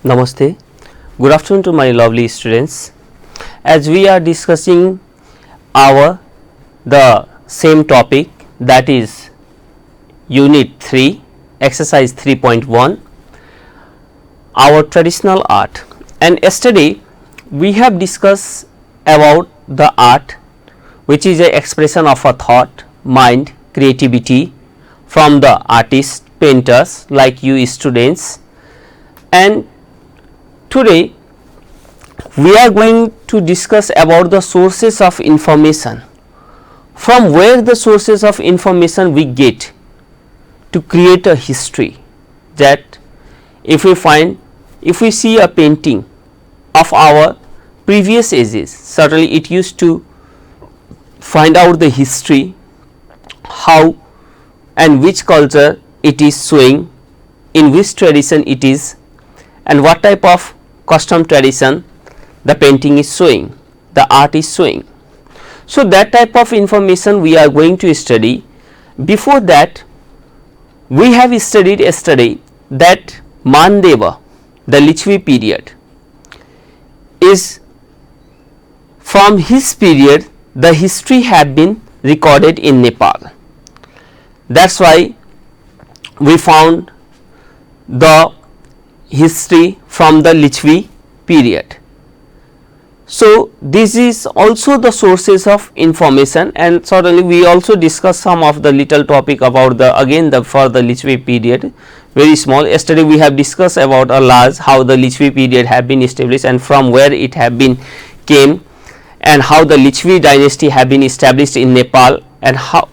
Namaste. Good afternoon to my lovely students. As we are discussing the same topic, that is Unit 3, Exercise 3.1, our traditional art. And yesterday we have discussed about the art, which is an expression of a thought, mind, creativity from the artists, painters like you students. And today we are going to discuss about the sources of information, from where the sources of information we get to create a history. That if we see a painting of our previous ages, certainly it used to find out the history, how and which culture it is showing, in which tradition it is, and what type of custom tradition the painting is showing, the art is showing. So that type of information we are going to study. Before that, we have studied yesterday that Mandeva, the Lichvi period, is from his period the history have been recorded in Nepal. That's why we found the history from the Lichvi period. So this is also the sources of information, and certainly we also discussed some of the little topic about for the Lichvi period, very small. Yesterday we have discussed about a large, how the Lichvi period have been established and from where it have been came, and how the Lichvi dynasty have been established in Nepal, and how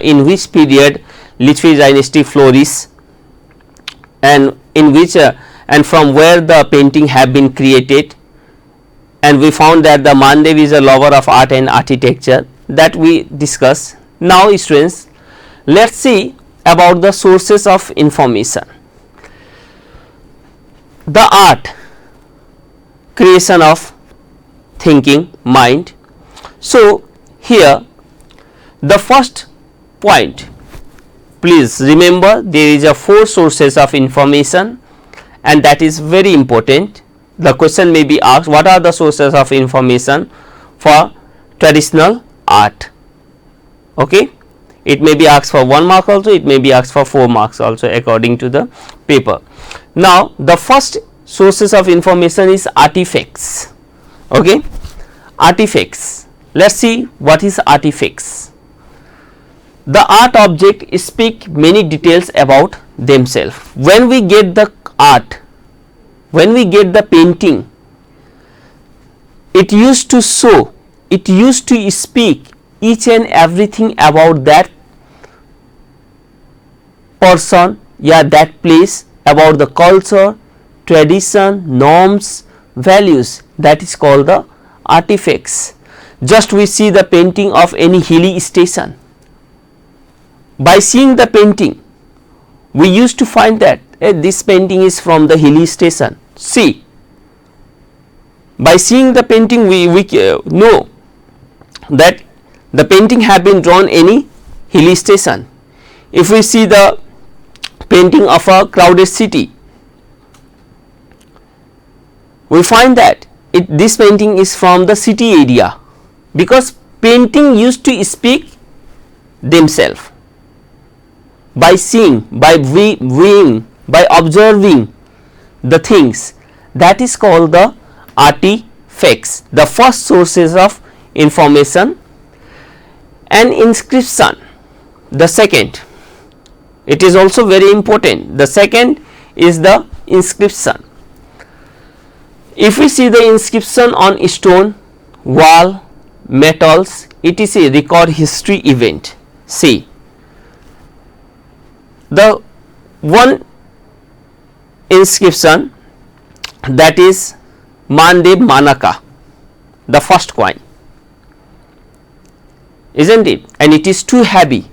in which period Lichvi dynasty flourished, and in which and from where the painting have been created. And we found that the Mandev is a lover of art and architecture, that we discuss. Now students, let us see about the sources of information. The art, creation of thinking mind. So here the first point, please remember there is a 4 sources of information, and that is very important. The question may be asked, what are the sources of information for traditional art? Okay, it may be asked for 1 mark also, it may be asked for 4 marks also according to the paper. Now the first sources of information is artifacts. Okay, artifacts. Let us see what is artifacts. The art object speak many details about themselves. When we get the art, when we get the painting, it used to show, it used to speak each and everything about that person, that place, about the culture, tradition, norms, values. That is called the artifacts. Just we see the painting of any hilly station. By seeing the painting, we used to find that this painting is from the hilly station. See, by seeing the painting we know that the painting have been drawn any hilly station. If we see the painting of a crowded city, we find that this painting is from the city area, because painting used to speak themselves. By seeing, by viewing, by observing the things, that is called the artifacts, the first sources of information. And inscription, the second, it is also very important. The second is the inscription. If we see the inscription on stone, wall, metals, it is a record history event. See, the one inscription, that is Mandev Manaka, the first coin, isn't it? And it is too heavy.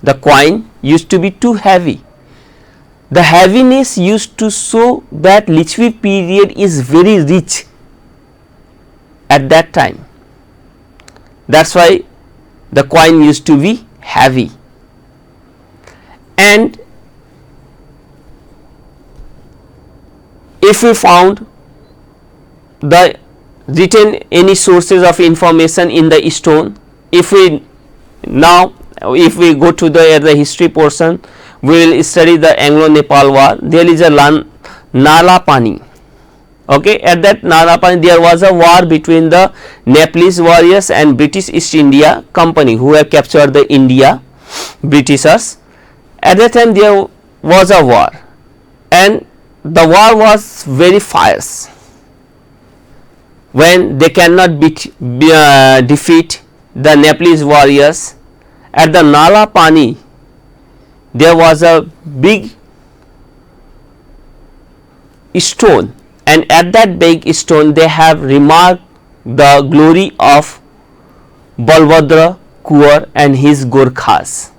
The coin used to be too heavy. The heaviness used to show that Lichvi period is very rich at that time. That's why the coin used to be heavy. And if we found the written any sources of information in the stone, if we now if we go to the history portion, we will study the Anglo-Nepal war. There is a Nala Pani. Okay, at that Nala Pani there was a war between the Nepalese warriors and British East India Company, who have captured the India, Britishers. At that time there was a war, and the war was very fierce. When they cannot defeat the Nepalese warriors, at the Nala Pani there was a big stone, and at that big stone they have remarked the glory of Balbhadra Kuwar and his Gorkhas.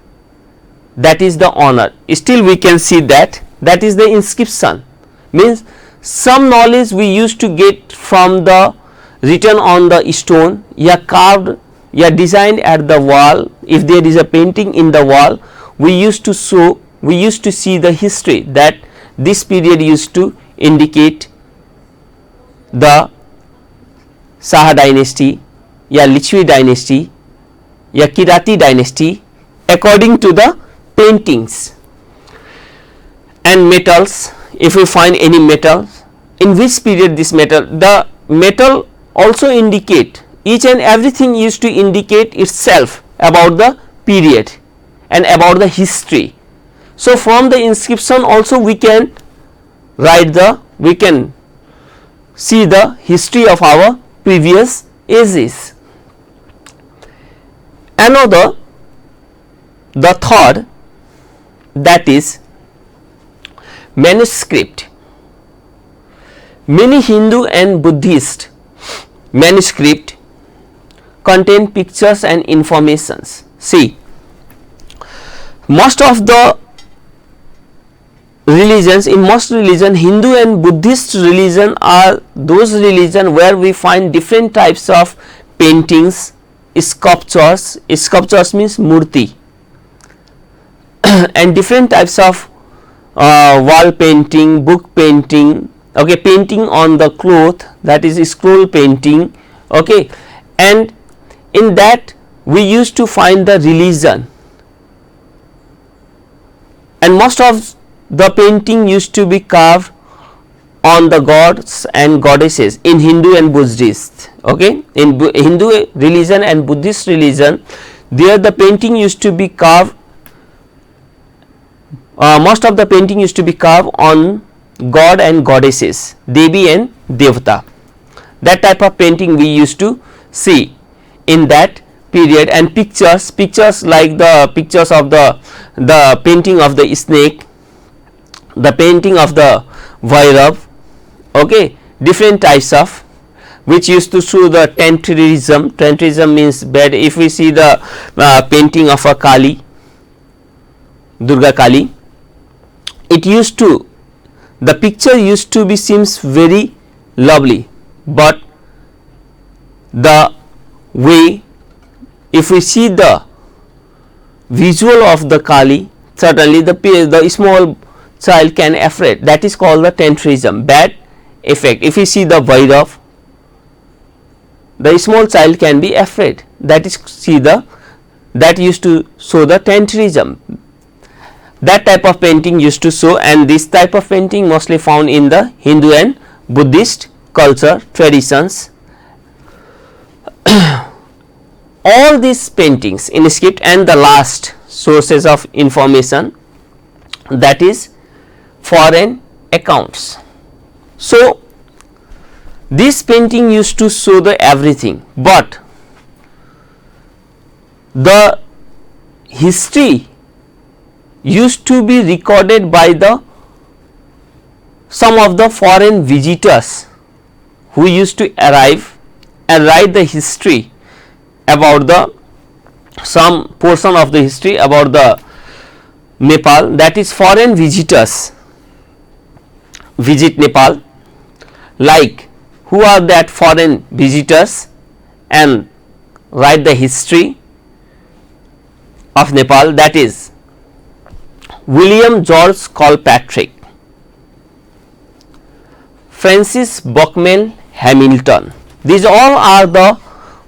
That is the honor. Still we can see that is the inscription. Means some knowledge we used to get from the written on the stone, carved, designed at the wall. If there is a painting in the wall, we used to see the history that this period used to indicate the Saha dynasty, Lichvi dynasty, Kirati dynasty, according to the paintings. And metals, if we find any metal, in which period this metal, the metal also indicate, each and everything used to indicate itself about the period and about the history. So from the inscription also we can see the history of our previous ages. Another, the third, that is manuscript. Many Hindu and Buddhist manuscript contain pictures and informations. See, most of the religions, in most religion, Hindu and Buddhist religion are those religion where we find different types of paintings, sculptures. Sculptures means murti, and different types of wall painting, book painting, okay, painting on the cloth, that is scroll painting, okay, and in that we used to find the religion, and most of the painting used to be carved on the gods and goddesses in Hindu and Buddhist. Okay, in Hindu religion and Buddhist religion, there the painting used to be carved. Most of the painting used to be carved on god and goddesses, Devi and Devata. That type of painting we used to see in that period. And pictures like the pictures of the painting of the snake, the painting of the Vairav, okay, different types of, which used to show the tantrism. Tantrism means bad. If we see the painting of a Kali, Durga Kali, it used to, the picture used to be seems very lovely, but the way, if we see the visual of the Kali, certainly the small child can afraid. That is called the tantrism, bad effect. If we see the Vairav, the small child can be afraid. That is that used to show the tantrism. That type of painting used to show, and this type of painting mostly found in the Hindu and Buddhist culture traditions. All these paintings in script, and the last sources of information, that is foreign accounts. So this painting used to show the everything, but the history used to be recorded by some of the foreign visitors who used to arrive and write the history about some portion of the history about the Nepal. That is, foreign visitors visit Nepal. Like, who are that foreign visitors and write the history of Nepal? That is William George Kilpatrick, Francis Buckman Hamilton. These all are the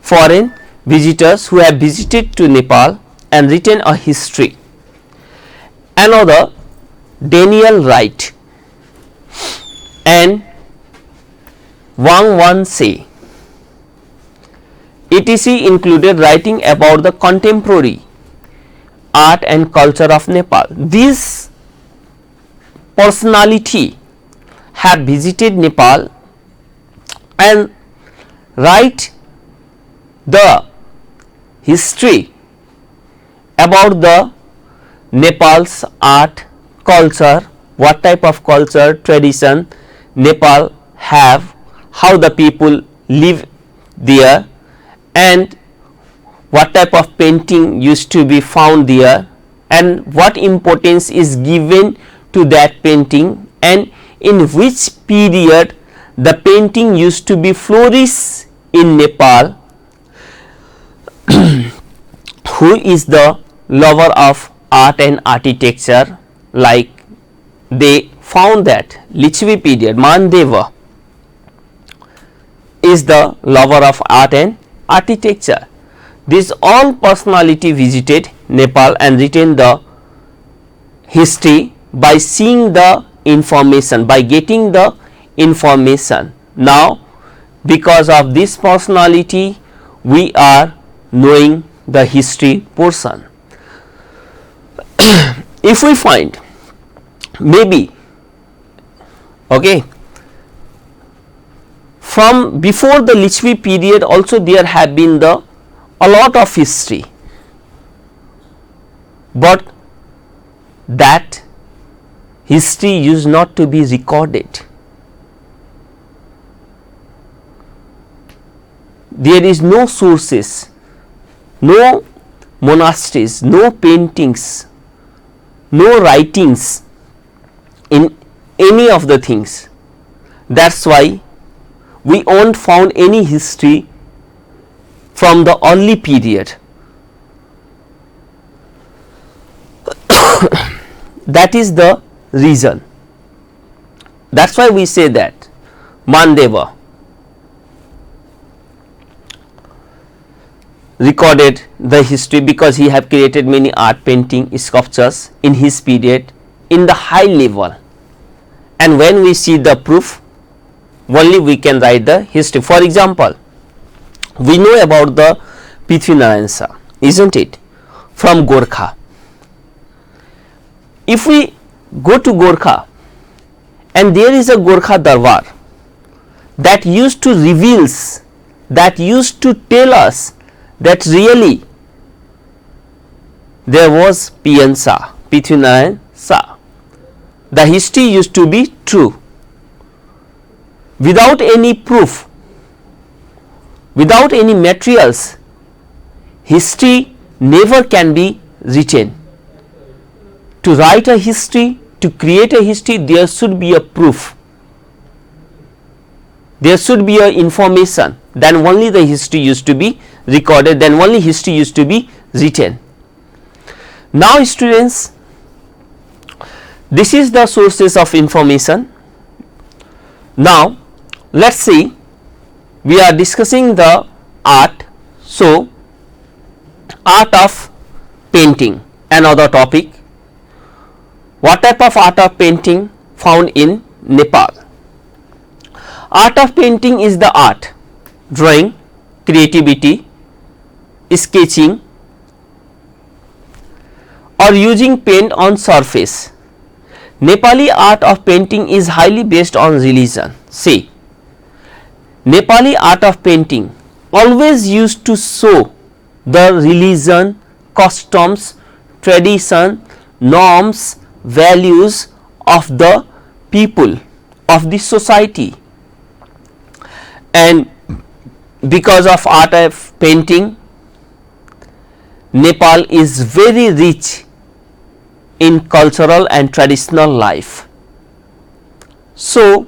foreign visitors who have visited to Nepal and written a history. Another, Daniel Wright and Wang Wan-se, etc., included writing about the contemporary art and culture of Nepal. These personality have visited Nepal and write the history about the Nepal's art, culture, what type of culture, tradition Nepal have, how the people live there, and what type of painting used to be found there, and what importance is given to that painting, and in which period the painting used to be flourish in Nepal. Who is the lover of art and architecture? Like they found that Lichvi period, Mandeva is the lover of art and architecture. These all personality visited Nepal and written the history by seeing the information, by getting the information. Now because of this personality we are knowing the history portion. If we find maybe from before the Lichvi period also there have been a lot of history, but that history used not to be recorded. There is no sources, no monasteries, no paintings, no writings in any of the things. That's why we won't found any history from the early period. That is the reason. That's why we say that Mandeva recorded the history, because he have created many art, painting, sculptures in his period in the high level, and when we see the proof only we can write the history. For example, we know about the Prithvinarayan Shah, isn't it, from Gorkha. If we go to Gorkha and there is a Gorkha Darbar that used to reveals, that used to tell us that really there was PN Shah, Prithvinarayan Shah. The history used to be true. Without any proof, without any materials, history never can be written. To write a history, to create a history, there should be a proof. There should be a information. Then only the history used to be recorded, then only history used to be written. Now students, this is the sources of information. Now let's see, we are discussing the art. So art of painting, another topic. What type of art of painting found in Nepal? Art of painting is the art, drawing, creativity, sketching or using paint on surface. Nepali art of painting is highly based on religion. See, Nepali art of painting always used to show the religion, customs, tradition, norms, values of the people, of the society. And because of art of painting, Nepal is very rich in cultural and traditional life. So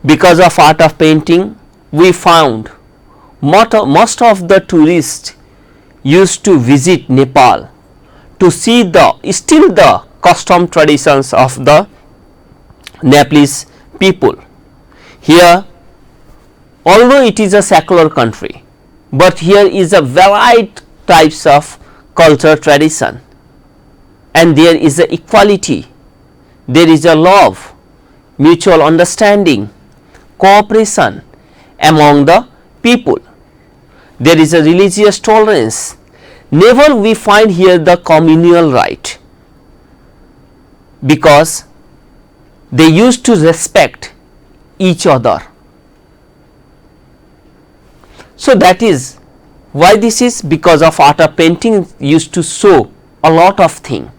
because of art of painting, we found most of the tourists used to visit Nepal to see the custom traditions of the Nepalese people. Here, although it is a secular country, but here is a varied types of culture tradition, and there is a equality, there is a love, mutual understanding, cooperation among the people. There is a religious tolerance. Never we find here the communal right, because they used to respect each other. So that is why this is, because of art of painting used to show a lot of things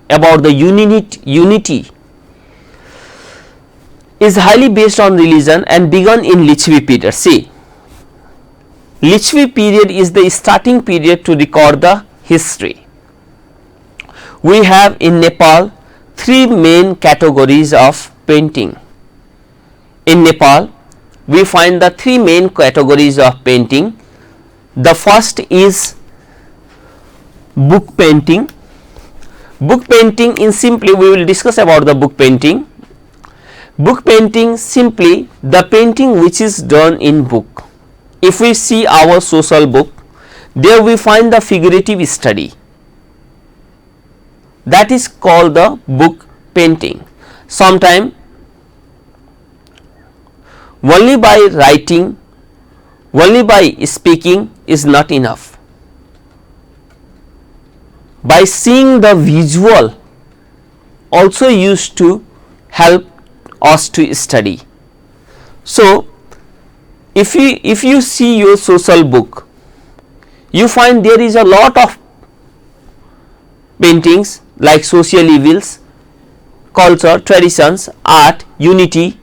about the unity is highly based on religion and begun in Lichvi period. See, Lichvi period is the starting period to record the history. We have in Nepal three main categories of painting. In Nepal, we find the three main categories of painting. The first is book painting. Book painting, in simply we will discuss about the book painting. Book painting, simply the painting which is done in book. If we see our social book, there we find the figurative study, that is called the book painting. Sometimes only by writing, only by speaking is not enough. By seeing the visual also used to help us to study. So if you see your social book, you find there is a lot of paintings like social evils, culture, traditions, art, unity.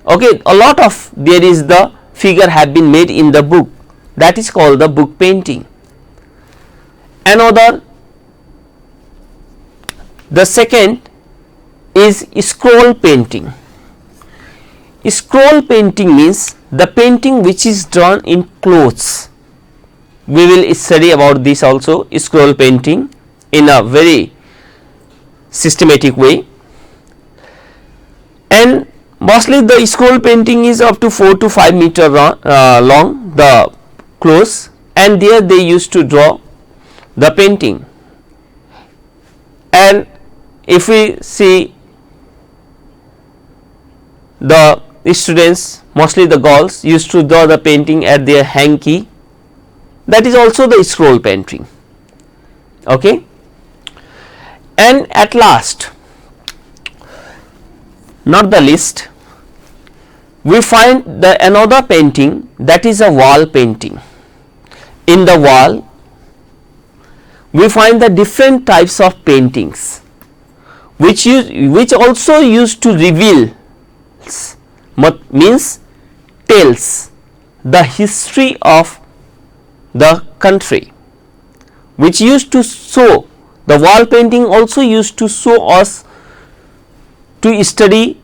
Okay, a lot of there is the figure have been made in the book, that is called the book painting. Another, the second is scroll painting. Scroll painting means the painting which is done in clothes. We will study about this also, scroll painting, in a very systematic way. And mostly the scroll painting is up to 4 to 5 meter long, the clothes, and there they used to draw the painting. And if we see the students, mostly the girls, used to draw the painting at their hanky, that is also the scroll painting. Okay. And at last, not the least, we find the another painting, that is a wall painting. In the wall, we find the different types of paintings which also used to reveal, means tells the history of the country, which used to show, the wall painting also used to show us to study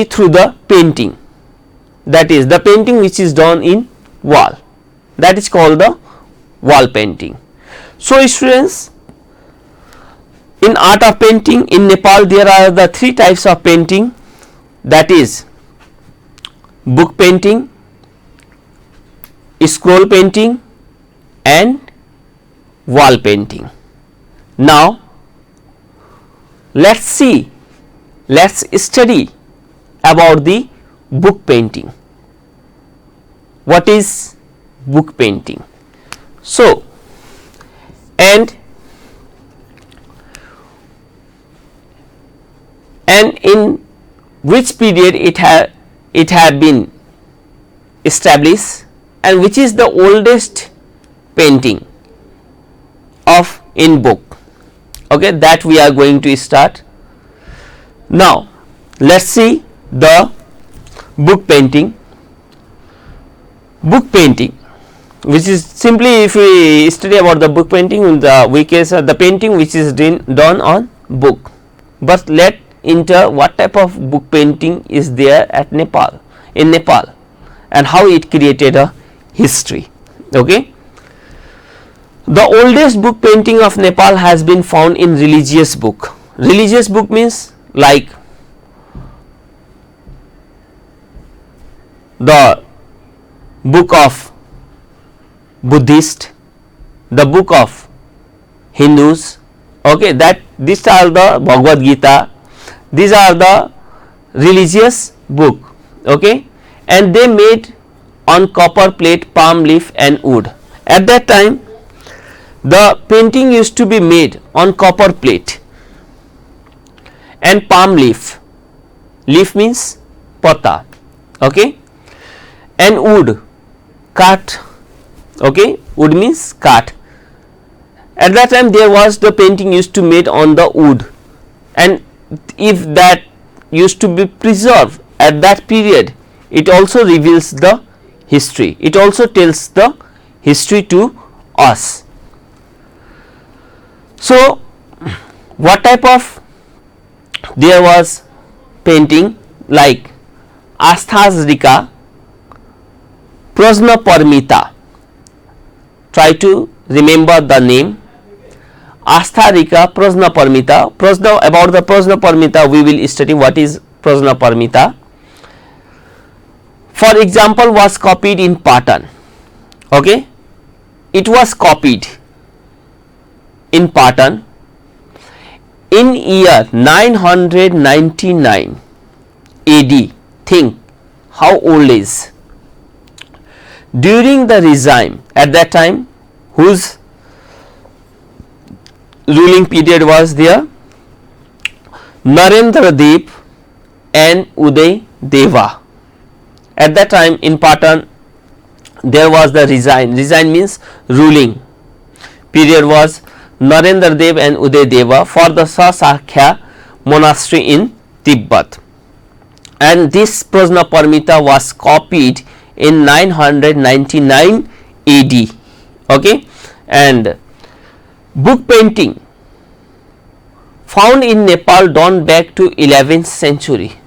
through the painting, that is the painting which is done in wall, that is called the wall painting. So students, in art of painting in Nepal there are the three types of painting, that is book painting, scroll painting and wall painting. Now let's study about the book painting. What is book painting? So, and in which period it had been established, and which is the oldest painting of in book. Okay, that we are going to start. Now let's see the book painting. Book painting, which is simply, if we study about the book painting, we can say the painting which is done on book. But let enter what type of book painting is there at Nepal, in Nepal, and how it created a history. Okay. The oldest book painting of Nepal has been found in religious book. Religious book means like the book of Buddhist, the book of Hindus, okay, that these are the Bhagavad Gita, these are the religious book, okay, and they made on copper plate, palm leaf and wood. At that time the painting used to be made on copper plate and palm leaf. Leaf means pata, okay, and wood, cut, okay, wood means cut. At that time there was the painting used to made on the wood, and if that used to be preserved at that period, it also reveals the history, it also tells the history to us. So what type of there was painting like Asthasrika, Prajnaparamita, try to remember the name Astharika, Prajnaparamita. About the Prajnaparamita we will study what is Prajnaparamita. For example, was copied in Patan, okay, it was copied in Patan in year 999 AD. Think how old is. During the regime at that time, whose ruling period was there? Narendra Dev and Uday Deva. At that time in Patan there was the regime. Regime means ruling period was Narendra Dev and Uday Deva for the Sasakhya monastery in Tibet, and this Prajnaparamita was copied in 999 AD, okay, and book painting found in Nepal dawn back to 11th century.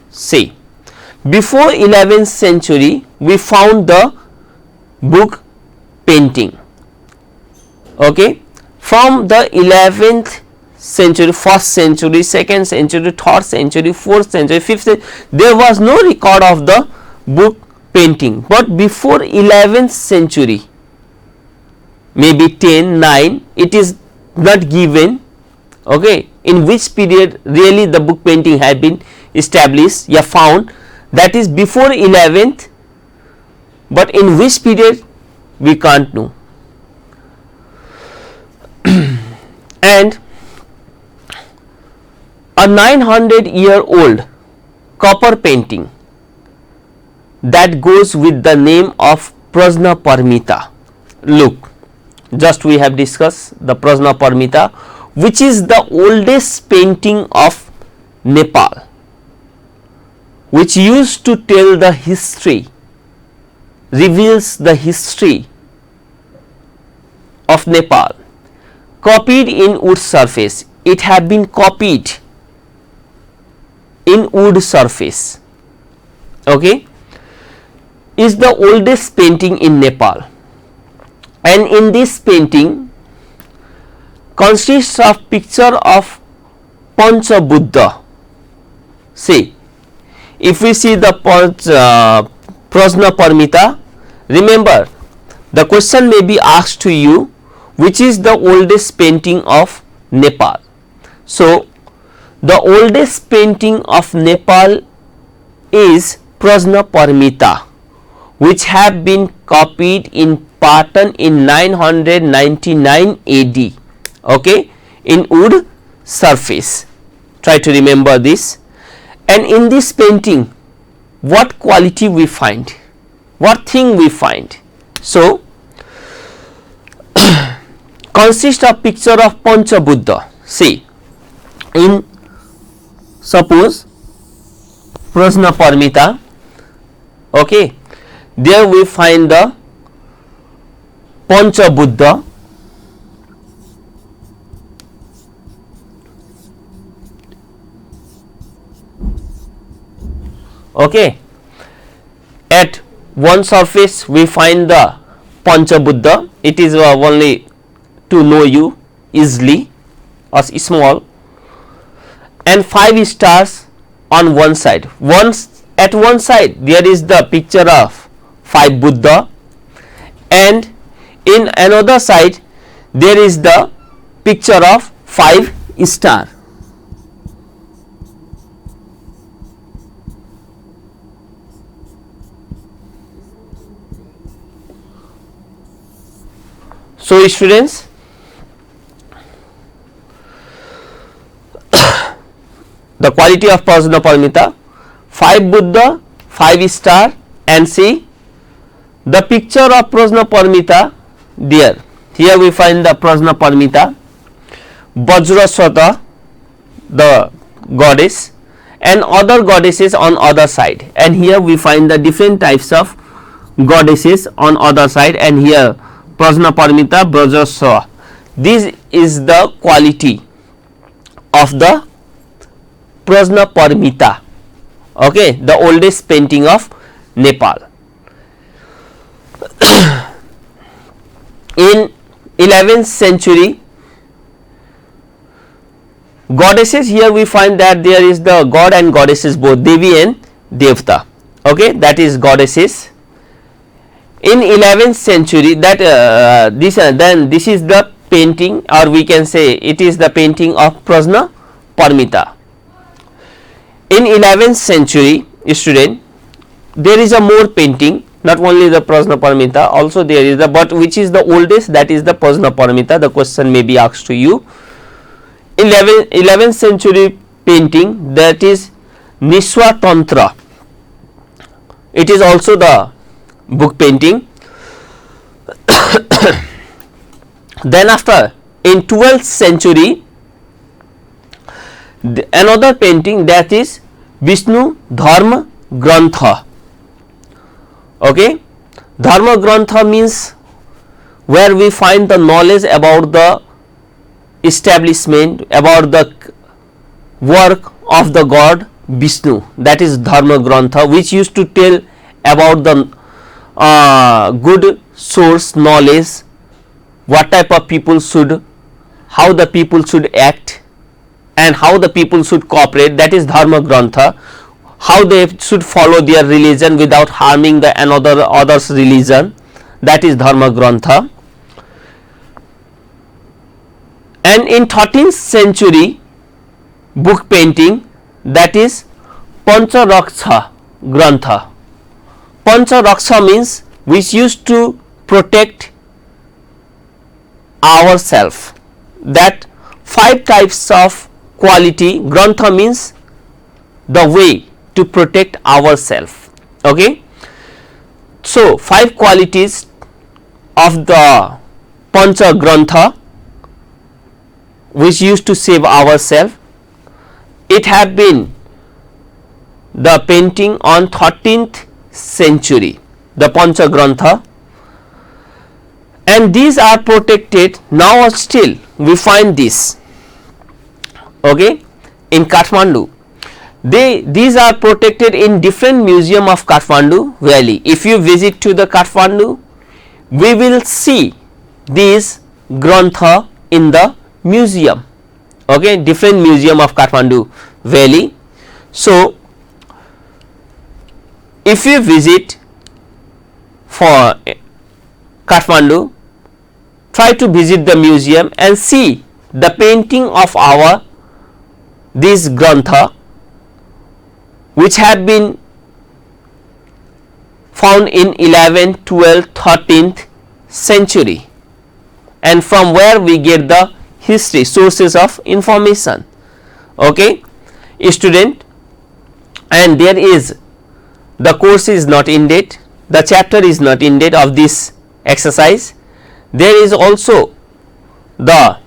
See, before 11th century we found the book painting, okay, from the 11th century, 1st century, 2nd century, 3rd century, 4th century, 5th century, there was no record of the book painting, but before 11th century, maybe 10, 9, it is not given, okay, in which period really the book painting had been established, yeah, found, that is before 11th, but in which period we can't know. And a 900-year-old copper painting that goes with the name of Prajnaparamita. Look, just we have discussed the Prajnaparamita, which is the oldest painting of Nepal, which used to tell the history, reveals the history of Nepal, copied in wood surface. It had been copied in wood surface, okay, is the oldest painting in Nepal, and in this painting consists of picture of Pancha Buddha. See, if we see the Prajnaparamita, remember the question may be asked to you, which is the oldest painting of Nepal. So the oldest painting of Nepal is Prajnaparamita, which have been copied in Patan in 999 AD, okay, in wood surface. Try to remember this. And in this painting, what quality we find, what thing we find? So consists of picture of Pancha Buddha. See, in suppose Prajnaparamita, okay, there we find the Pancha Buddha, okay, at one surface we find the Pancha Buddha, it is only to know you easily or small, and 5 stars on one side. At one side there is the picture of 5 Buddha, and in another side there is the picture of 5 star. So students, the quality of Prajnaparamita, 5 Buddha, 5 star, and see the picture of Prajnaparamita there. Here we find the Prajnaparamita, Vajraswata, the goddess, and other goddesses on other side. And here we find the different types of goddesses on other side, and here Prajnaparamita, Vajraswata. This is the quality of the Prajnaparamita, okay, the oldest painting of Nepal. In 11th century, goddesses, here we find that there is the god and goddesses both, Devi and Devta, okay, that is goddesses. In 11th century, that then this is the painting, or we can say it is the painting of Prajnaparamita. In 11th century, student, there is a more painting, not only the Prajnaparamita, also there is the, but which is the oldest, that is the Prajnaparamita. The question may be asked to you. 11th century painting, that is Nishwa Tantra. It is also the book painting. Then after, in 12th century, another painting, that is Vishnu Dharma Grantha. Okay, Dharma Grantha means where we find the knowledge about the establishment, about the work of the god Vishnu, that is Dharma Grantha, which used to tell about the good source knowledge, what type of people should, how the people should act, and how the people should cooperate, that is Dharma Grantha. How they should follow their religion without harming the others religion, that is Dharma Grantha. And in 13th century book painting, that is Pancharaksha Grantha. Pancharaksha means which used to protect ourselves, that 5 types of quality. Grantha means the way to protect ourselves, okay. So 5 qualities of the Pancha Grantha which used to save ourselves. It have been the painting on 13th century, the Pancha Grantha, and these are protected now. Still we find this, okay, in Kathmandu. These are protected in different museum of Kathmandu Valley. If you visit to the Kathmandu, we will see these Grantha in the museum, okay, different museum of Kathmandu Valley. So if you visit for Kathmandu, try to visit the museum and see the painting of our this Grantha, which have been found in 11th, 12th, 13th century, and from where we get the history, sources of information, okay, student. And there is, the course is not ended, the chapter is not ended of this exercise. There is also the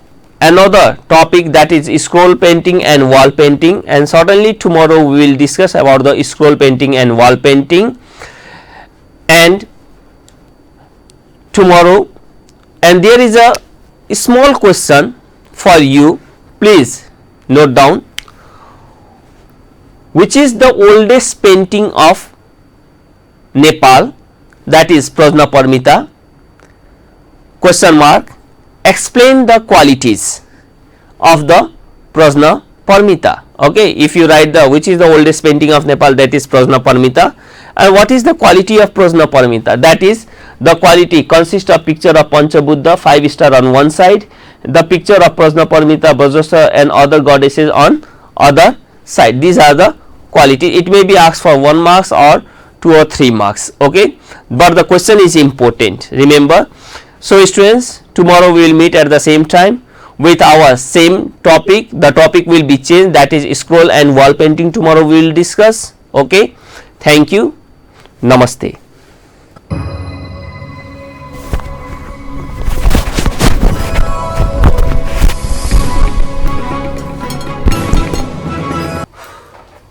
another topic, that is scroll painting and wall painting, and certainly tomorrow we will discuss about the scroll painting and wall painting. And tomorrow, and there is a small question for you, please note down. Which is the oldest painting of Nepal? That is Prajnaparamita, question mark. explain the qualities of the Prajnaparamita. Okay, if you write the which is the oldest painting of Nepal, that is Prajnaparamita. And what is the quality of Prajnaparamita? That is, the quality consists of picture of Panchabuddha 5 star on one side, the picture of Prajnaparamita, Vajrasya and other goddesses on other side. These are the quality. It may be asked for 1 marks or 2 or 3 marks. Okay, but the question is important, remember. So students, tomorrow we will meet at the same time with our same topic. The topic will be changed, that is scroll and wall painting. Tomorrow we will discuss. Okay, thank you. Namaste.